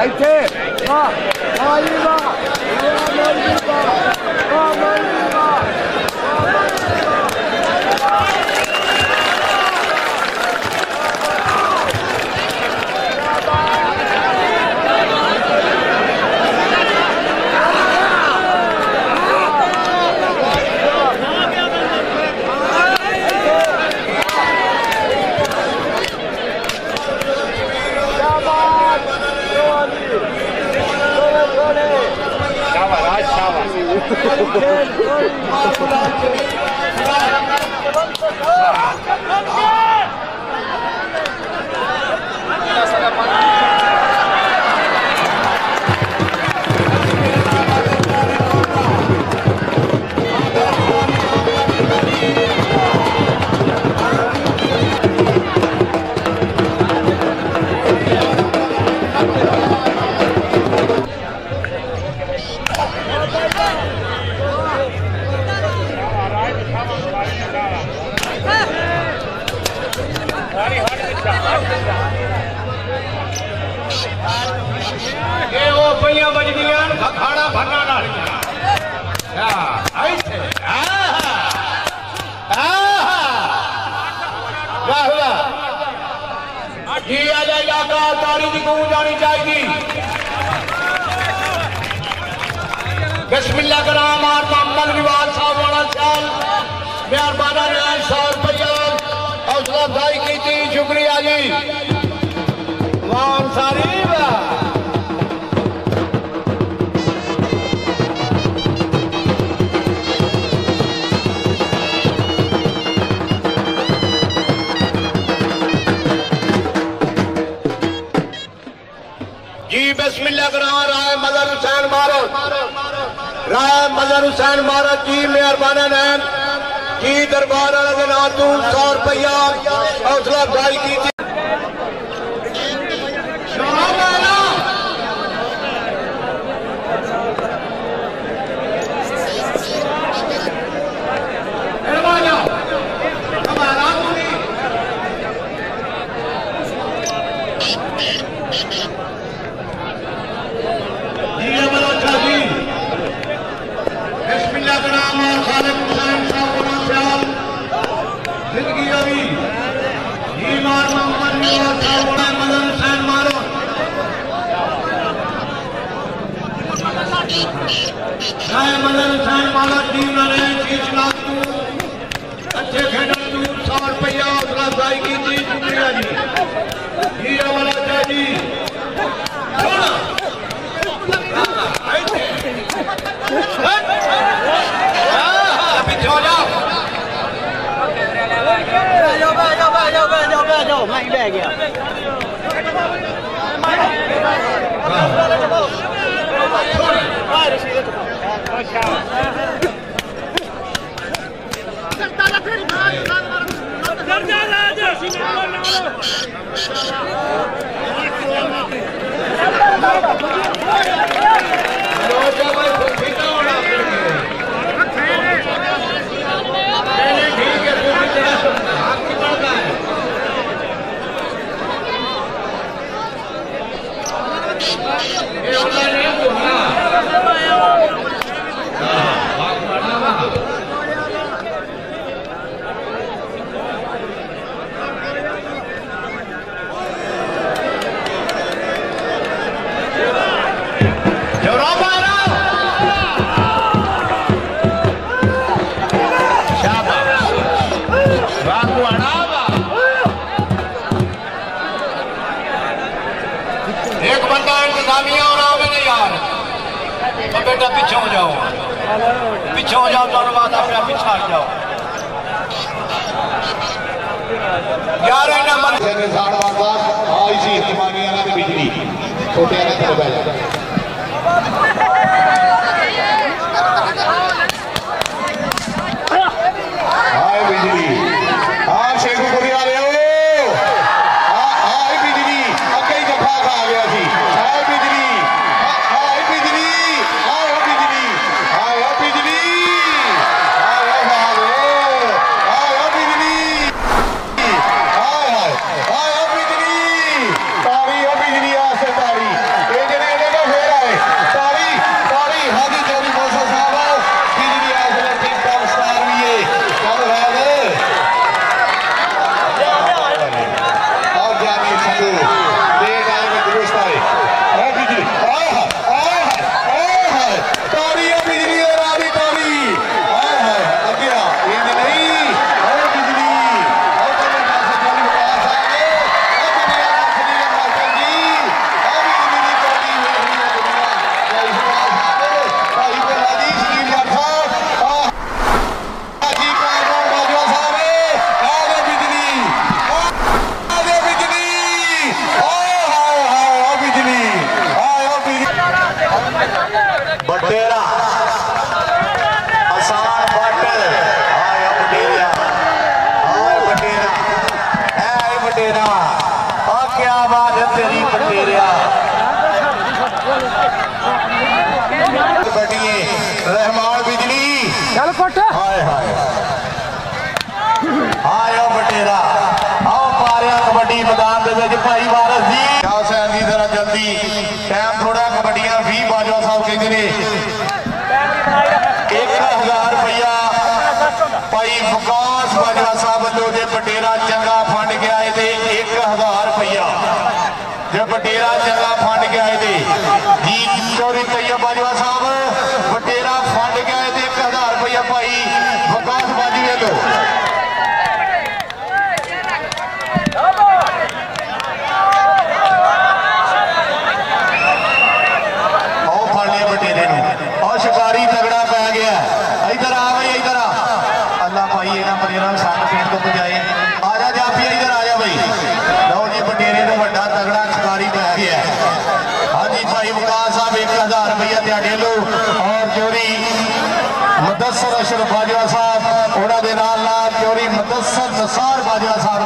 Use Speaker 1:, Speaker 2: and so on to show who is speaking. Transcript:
Speaker 1: ਇੱਥੇ ਆਈ ਵਾ
Speaker 2: खाना भरना ना जी आ जाएगा तारी की गूंज आनी चाहिए बिस्मिल्लाह का नाम और मोहम्मद रिवाज साहब वाला साल मेहरबाना ने 100 रुपया हौसला अफजाई की थी शुक्रिया जी वाह सारी जी बिस्मिल्लाह करा राय मदर हुसैन मारो राय मदर हुसैन मारो जी मेहरबाना ने जी दरबार वाले के नाम तू 100 रुपया हौसला अफजाई की थी अच्छे खेडन तू 100 रुपया हौसला अफजाई की थी शुक्रिया जी जी वाला जी पीछे हो जाओ मैं ही बह गया एक बंदा इंतजामिया और आओ नहीं यार तो बेटा पीछे हो जाओ तो बात अपने पीछे हट जाओ यार इन्हें आई सी इस्तेमालिया ने बिजली छोटे ने तो बैठ हाय बिजली हाँ शेखू कोरी आ रहे हो तारी
Speaker 3: ਦੇ ਤੇਰੀ ਪਟੇਰਿਆ ਬੈਠੀਏ ਰਹਿਮਾਨ ਬਿਜਲੀ
Speaker 1: ਚੱਲ ਪੁੱਟ
Speaker 3: ਹਾਏ ਹਾਏ ਆਇਓ ਬਟੇਰਾ ਆਓ ਪਾਰਿਆ ਕਬੱਡੀ ਮੈਦਾਨ ਦੇ ਵਿੱਚ ਭਾਈ ਵਾਰਸ ਜੀ ਹੁਸੈਨ ਦੀ ਤਰ੍ਹਾਂ ਜਲਦੀ ਟਾਈਮ ਥੋੜਾ ਕਬੱਡੀਆਂ 20 ਬਾਜਵਾ ਸਾਹਿਬ ਕਹਿੰਦੇ ਨੇ 1000 ਰੁਪਇਆ ਭਾਈ ਵਿਕਾਸ ਬਾਜਵਾ ਸਾਹਿਬ ਵੱਲੋਂ ਜੇ ਬਟੇਰਾ ਚੰਗਾ ਫੰਡ ਗਿਆ ਇਹਦੇ 1000 ਰੁਪਇਆ ਜੇ ਬਟੇਰਾ ਚੰਗਾ ਫੰਡ ਗਿਆ ਇਹਦੇ ਜੀ ਚੋਰੀ ਤੈਯਬ ਬਾਜਵਾ ਸਾਹਿਬ ਬਟੇਰਾ ਫੰਡ ਗਿਆ ਇਹਦੇ 1000 ਰੁਪਇਆ ਭਾਈ ਵਿਕਾਸ ਬਾਜੀ ਵੱਲੋਂ ਆਓ ਫੜ ਲਿਆ ਬਟੇਰੇ ਨੂੰ ਆਓ ਸ਼ਿਕਾਰੀ ਤਗੜਾ ਪੈ ਗਿਆ ਇਧਰ ਆ ਬਈ ਇਧਰ ਆ ਅੱਲਾ ਭਾਈ ਇਹਨਾਂ ਬਟੇਰਾਂ ਨੂੰ ਸੰਗ ਪੀਣ ਤੋਂ ਬਜਾਏ ਆ ਜਾ ਜਾਫੀ ਇਧਰ ਆ ਜਾ ਬਈ ਲਓ ਜੀ ਬਟੇਰੇ ਨੂੰ ਵੱਡਾ ਤਗੜਾ ਸ਼ਿਕਾਰੀ ਪੈ ਗਿਆ ਹਾਂਜੀ ਭਾਈ ਵਿਕਾਸ ਸਾਹਿਬ 1000 ਰੁਪਇਆ ਤੁਹਾਡੇ ਲੋ ਔਰ ਚੋਰੀ ਮੁਦੱਸਰ ਅਸ਼ਰਫ ਬਾਜਵਾ ਸਾਹਿਬ ਉਹਨਾਂ ਦੇ ਨਾਲ ਚੋਰੀ ਮੁਦੱਸਰ ਨਸਾਰ ਬਾਜਵਾ ਸਾਹਿਬ